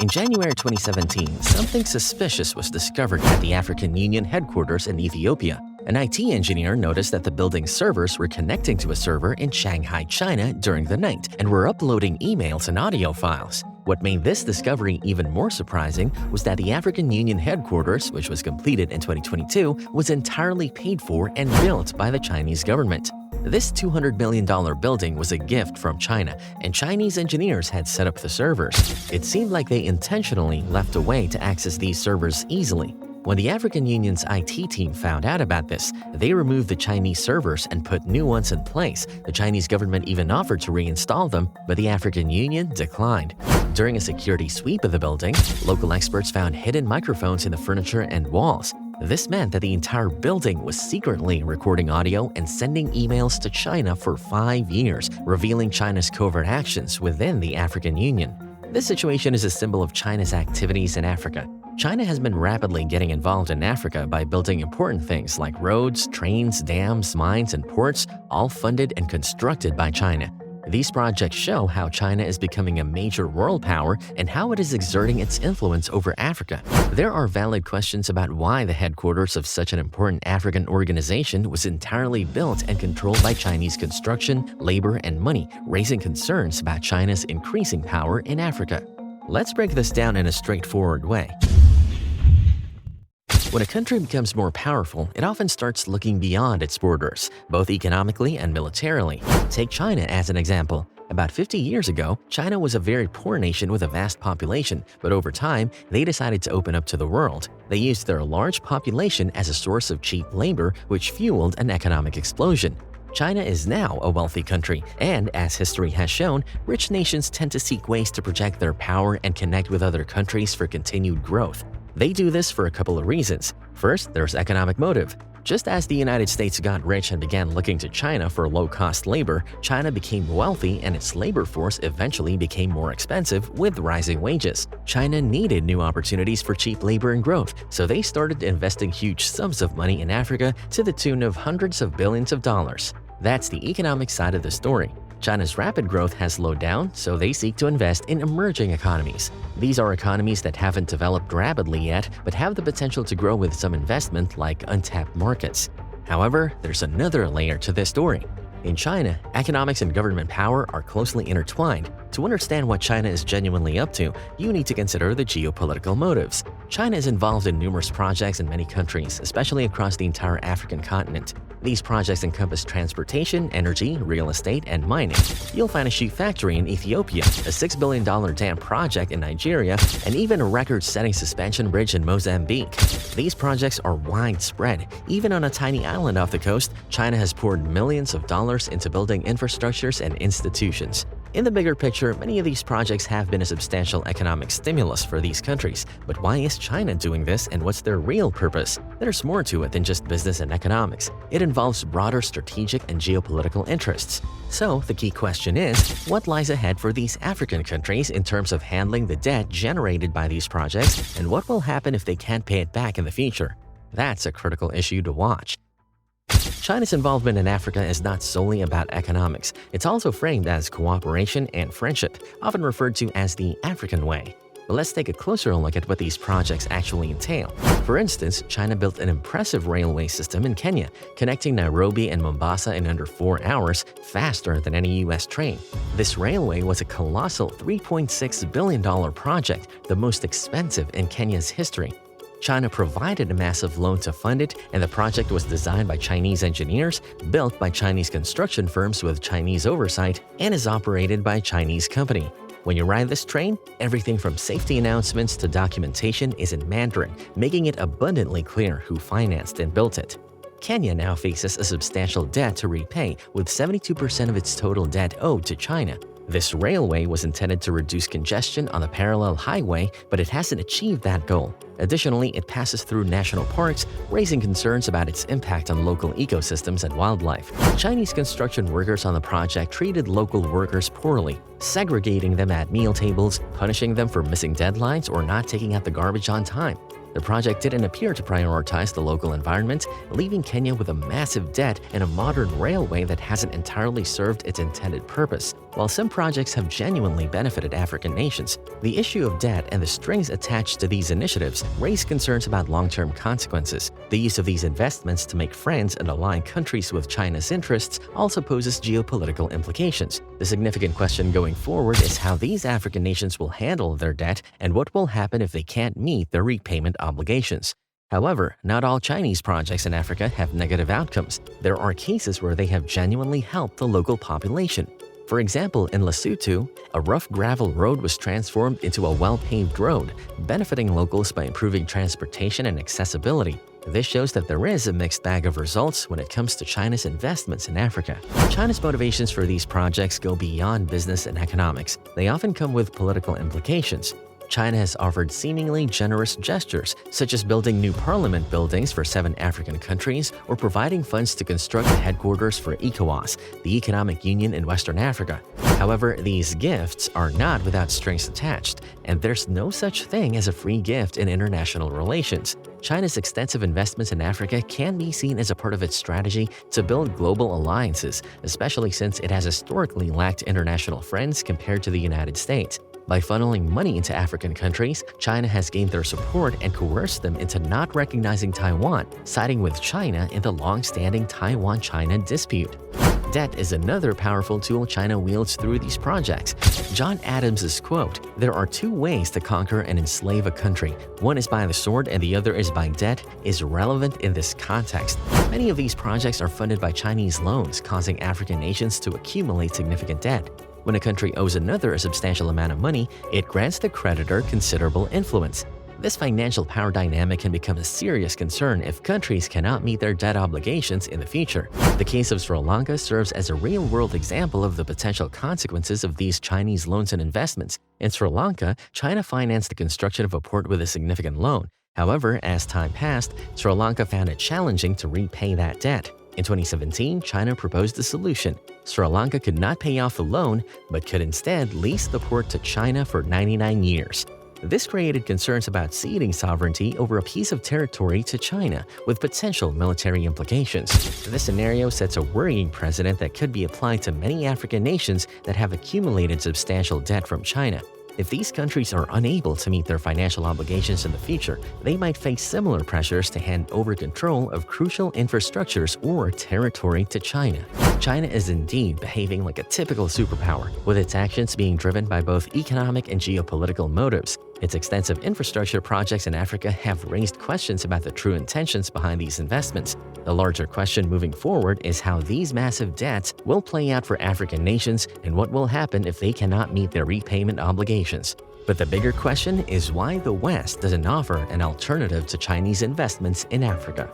In January 2017, something suspicious was discovered at the African Union headquarters in Ethiopia. An IT engineer noticed that the building's servers were connecting to a server in Shanghai, China during the night and were uploading emails and audio files. What made this discovery even more surprising was that the African Union headquarters, which was completed in 2022, was entirely paid for and built by the Chinese government. This $200 million building was a gift from China, and Chinese engineers had set up the servers. It seemed like they intentionally left a way to access these servers easily. When the African Union's IT team found out about this, they removed the Chinese servers and put new ones in place. The Chinese government even offered to reinstall them, but the African Union declined. During a security sweep of the building, local experts found hidden microphones in the furniture and walls. This meant that the entire building was secretly recording audio and sending emails to China for 5 years, revealing China's covert actions within the African Union. This situation is a symbol of China's activities in Africa. China has been rapidly getting involved in Africa by building important things like roads, trains, dams, mines, and ports, all funded and constructed by China. These projects show how China is becoming a major world power and how it is exerting its influence over Africa. There are valid questions about why the headquarters of such an important African organization was entirely built and controlled by Chinese construction, labor, and money, raising concerns about China's increasing power in Africa. Let's break this down in a straightforward way. When a country becomes more powerful, it often starts looking beyond its borders, both economically and militarily. Take China as an example. About 50 years ago, China was a very poor nation with a vast population, but over time, they decided to open up to the world. They used their large population as a source of cheap labor, which fueled an economic explosion. China is now a wealthy country, and as history has shown, rich nations tend to seek ways to project their power and connect with other countries for continued growth. They do this for a couple of reasons. First, there's economic motive. Just as the United States got rich and began looking to China for low-cost labor, China became wealthy and its labor force eventually became more expensive with rising wages. China needed new opportunities for cheap labor and growth, so they started investing huge sums of money in Africa to the tune of hundreds of billions of dollars. That's the economic side of the story. China's rapid growth has slowed down, so they seek to invest in emerging economies. These are economies that haven't developed rapidly yet, but have the potential to grow with some investment like untapped markets. However, there's another layer to this story. In China, economics and government power are closely intertwined. To understand what China is genuinely up to, you need to consider the geopolitical motives. China is involved in numerous projects in many countries, especially across the entire African continent. These projects encompass transportation, energy, real estate, and mining. You'll find a shoe factory in Ethiopia, a $6 billion dam project in Nigeria, and even a record-setting suspension bridge in Mozambique. These projects are widespread. Even on a tiny island off the coast, China has poured millions of dollars into building infrastructures and institutions. In the bigger picture, many of these projects have been a substantial economic stimulus for these countries. But why is China doing this, and what's their real purpose? There's more to it than just business and economics. It involves broader strategic and geopolitical interests. So, the key question is, what lies ahead for these African countries in terms of handling the debt generated by these projects, and what will happen if they can't pay it back in the future? That's a critical issue to watch. China's involvement in Africa is not solely about economics. It's also framed as cooperation and friendship, often referred to as the African way. But let's take a closer look at what these projects actually entail. For instance, China built an impressive railway system in Kenya, connecting Nairobi and Mombasa in under 4 hours, faster than any US train. This railway was a colossal $3.6 billion project, the most expensive in Kenya's history. China provided a massive loan to fund it, and the project was designed by Chinese engineers, built by Chinese construction firms with Chinese oversight, and is operated by a Chinese company. When you ride this train, everything from safety announcements to documentation is in Mandarin, making it abundantly clear who financed and built it. Kenya now faces a substantial debt to repay, with 72% of its total debt owed to China. This railway was intended to reduce congestion on the parallel highway, but it hasn't achieved that goal. Additionally, it passes through national parks, raising concerns about its impact on local ecosystems and wildlife. Chinese construction workers on the project treated local workers poorly, segregating them at meal tables, punishing them for missing deadlines or not taking out the garbage on time. The project didn't appear to prioritize the local environment, leaving Kenya with a massive debt and a modern railway that hasn't entirely served its intended purpose. While some projects have genuinely benefited African nations, the issue of debt and the strings attached to these initiatives raise concerns about long-term consequences. The use of these investments to make friends and align countries with China's interests also poses geopolitical implications. The significant question going forward is how these African nations will handle their debt and what will happen if they can't meet their repayment obligations. However, not all Chinese projects in Africa have negative outcomes. There are cases where they have genuinely helped the local population. For example, in Lesotho, a rough gravel road was transformed into a well-paved road, benefiting locals by improving transportation and accessibility. This shows that there is a mixed bag of results when it comes to China's investments in Africa. China's motivations for these projects go beyond business and economics. They often come with political implications. China has offered seemingly generous gestures, such as building new parliament buildings for 7 African countries or providing funds to construct the headquarters for ECOWAS, the Economic Union in Western Africa. However, these gifts are not without strings attached, and there's no such thing as a free gift in international relations. China's extensive investments in Africa can be seen as a part of its strategy to build global alliances, especially since it has historically lacked international friends compared to the United States. By funneling money into African countries, China has gained their support and coerced them into not recognizing Taiwan, siding with China in the long-standing Taiwan-China dispute. Debt is another powerful tool China wields through these projects. John Adams' quote, "There are 2 ways to conquer and enslave a country. One is by the sword and the other is by debt," is relevant in this context. Many of these projects are funded by Chinese loans, causing African nations to accumulate significant debt. When a country owes another a substantial amount of money, it grants the creditor considerable influence. This financial power dynamic can become a serious concern if countries cannot meet their debt obligations in the future. The case of Sri Lanka serves as a real-world example of the potential consequences of these Chinese loans and investments. In Sri Lanka, China financed the construction of a port with a significant loan. However, as time passed, Sri Lanka found it challenging to repay that debt. In 2017, China proposed a solution. Sri Lanka could not pay off the loan, but could instead lease the port to China for 99 years. This created concerns about ceding sovereignty over a piece of territory to China, with potential military implications. This scenario sets a worrying precedent that could be applied to many African nations that have accumulated substantial debt from China. If these countries are unable to meet their financial obligations in the future, they might face similar pressures to hand over control of crucial infrastructures or territory to China. China is indeed behaving like a typical superpower, with its actions being driven by both economic and geopolitical motives. Its extensive infrastructure projects in Africa have raised questions about the true intentions behind these investments. The larger question moving forward is how these massive debts will play out for African nations and what will happen if they cannot meet their repayment obligations. But the bigger question is why the West doesn't offer an alternative to Chinese investments in Africa.